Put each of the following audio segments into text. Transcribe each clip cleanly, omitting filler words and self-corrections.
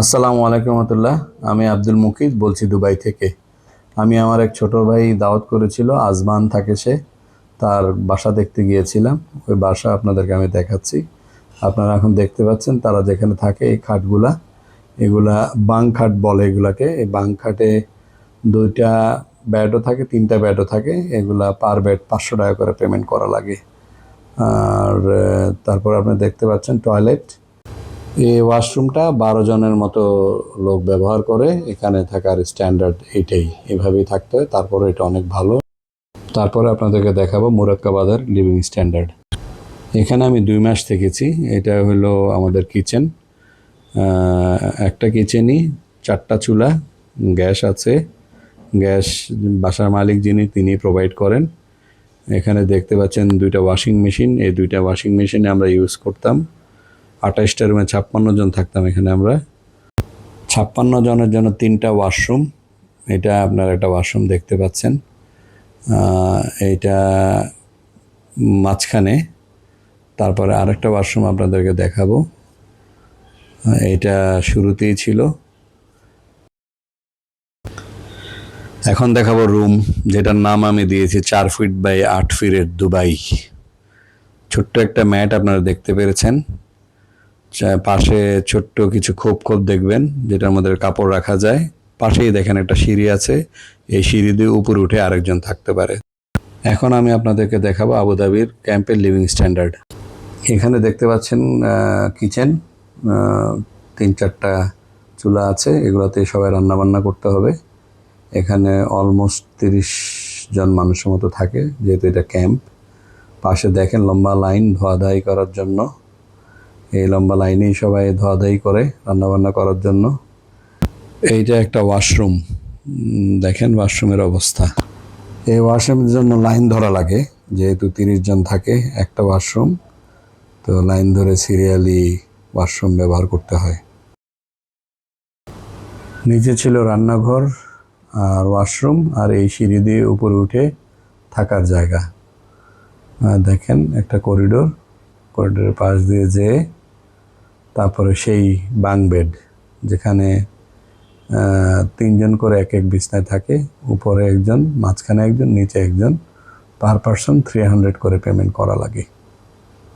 আসসালামু আলাইকুম রহমতুল্লাহ। আমি আব্দুল মুকিত বলছি দুবাই থেকে। আমি আমার এক ছোট ভাই দাওয়াত করেছিল, আজমান থাকে সে, তার বাসা দেখতে গিয়েছিলাম। ওই বাসা আপনাদেরকে আমি দেখাচ্ছি। আপনারা এখন দেখতে পাচ্ছেন তারা যেখানে থাকে এই খাটগুলা, এগুলা বাং খাট বলে এগুলাকে। এই বাং খাটে দুইটা বেডও থাকে, তিনটা বেডও থাকে। এগুলা পার বেড 500 টাকা করে পেমেন্ট করা লাগে। আর তারপর আপনি দেখতে পাচ্ছেন টয়লেট। এই ওয়াশরুমটা 12 জনের মতো লোক ব্যবহার করে। এখানে থাকার স্ট্যান্ডার্ড এইটাই, এভাবেই থাকতে হয়। তারপরে এটা অনেক ভালো। তারপরে আপনাদেরকে দেখাবো মুরাক্কাবাদের লিভিং স্ট্যান্ডার্ড। এখানে আমি 2 মাস থেকেছি। এটা হলো আমাদের কিচেন। একটা কিচেনই 4টা চুলা, গ্যাস আছে। গ্যাস বাসার মালিক যিনি তিনি প্রোভাইড করেন। এখানে দেখতে পাচ্ছেন 2টা ওয়াশিং মেশিন। এই 2টা ওয়াশিং মেশিনে আমরা ইউজ করতাম। 28টা রুমে 56 জন থাকতাম এখানে আমরা। 56 জনের জন্য 3টা ওয়াশরুম। এটা আপনার একটা ওয়াশরুম দেখতে পাচ্ছেন, এইটা মাঝখানে। তারপরে আরেকটা ওয়াশরুম আপনাদেরকে দেখাবো, এইটা শুরুতেই ছিল। এখন দেখাবো রুম, যেটার নাম আমি দিয়েছি 4 ফিট বাই 8 ফিটের দুবাই। ছোট্ট একটা ম্যাট আপনারা দেখতে পেরেছেন। পাশে ছোট্ট কিছু খোপ খোপ দেখবেন, যেটার মধ্যে কাপড় রাখা যায়। পাশেই দেখেন একটা সিঁড়ি আছে, এই সিঁড়ি দিয়ে উপরে উঠে আরেকজন থাকতে পারে। এখন আমি আপনাদেরকে দেখাবো আবুধাবির ক্যাম্পের লিভিং স্ট্যান্ডার্ড। এখানে দেখতে পাচ্ছেন কিচেন, 3-4টা চুলা আছে। এগুলোতে সবাই রান্নাবান্না করতে হবে। এখানে অলমোস্ট 30 জন মানুষের মতো থাকে, যেহেতু এটা ক্যাম্প। পাশে দেখেন লম্বা লাইন ধোয়াধাই করার জন্য। এই লম্বা লাইনেই সবাই ধোয়াধাই করে রান্নাবান্না করার জন্য। এইটা একটা ওয়াশরুম, দেখেন ওয়াশরুমের অবস্থা। এই ওয়াশরুমের জন্য লাইন ধরা লাগে, যেহেতু 30 জন থাকে একটা ওয়াশরুম, তো লাইন ধরে সিরিয়ালি ওয়াশরুম ব্যবহার করতে হয়। নিচে ছিল রান্নাঘর আর ওয়াশরুম, আর এই সিঁড়ি দিয়ে উপরে উঠে থাকার জায়গা। দেখেন একটা করিডোর, করিডোরের পাশ দিয়ে যেয়ে তারপরে সেই বাং বেড, যেখানে 3 জন করে এক এক বিছনায় থাকে। উপরে একজন, মাঝখানে একজন, নিচে একজন। পার পারসন 300 করে পেমেন্ট করা লাগে।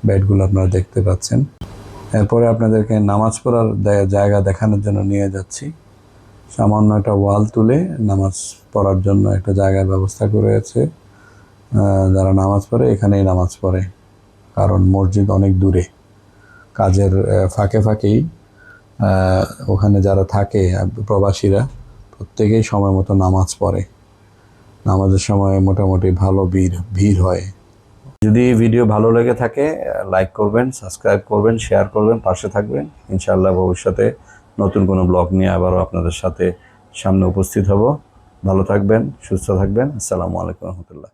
বেডগুলো আপনারা দেখতে পাচ্ছেন। এরপরে আপনাদেরকে নামাজ পড়ার জায়গা দেখানোর জন্য নিয়ে যাচ্ছি। সামান্য একটা ওয়াল তুলে নামাজ পড়ার জন্য একটা জায়গার ব্যবস্থা করে আছে। যারা নামাজ পড়ে এখানেই নামাজ পড়ে, কারণ মসজিদ অনেক দূরে। কাজের ফাঁকে ফাঁকেই ওখানে যারা থাকে প্রবাসীরা প্রত্যেকেই সময় মতো নামাজ পড়ে। নামাজের সময় মোটামুটি ভালো ভিড় হয়। যদি ভিডিও ভালো লেগে থাকে লাইক করবেন, সাবস্ক্রাইব করবেন, শেয়ার করবেন, পাশে থাকবেন। ইনশাআল্লাহ ভবিষ্যতে নতুন কোনো ব্লগ নিয়ে আবারও আপনাদের সাথে সামনে উপস্থিত হব। ভালো থাকবেন, সুস্থ থাকবেন। আসসালামু আলাইকুম রহমতুল্লাহ।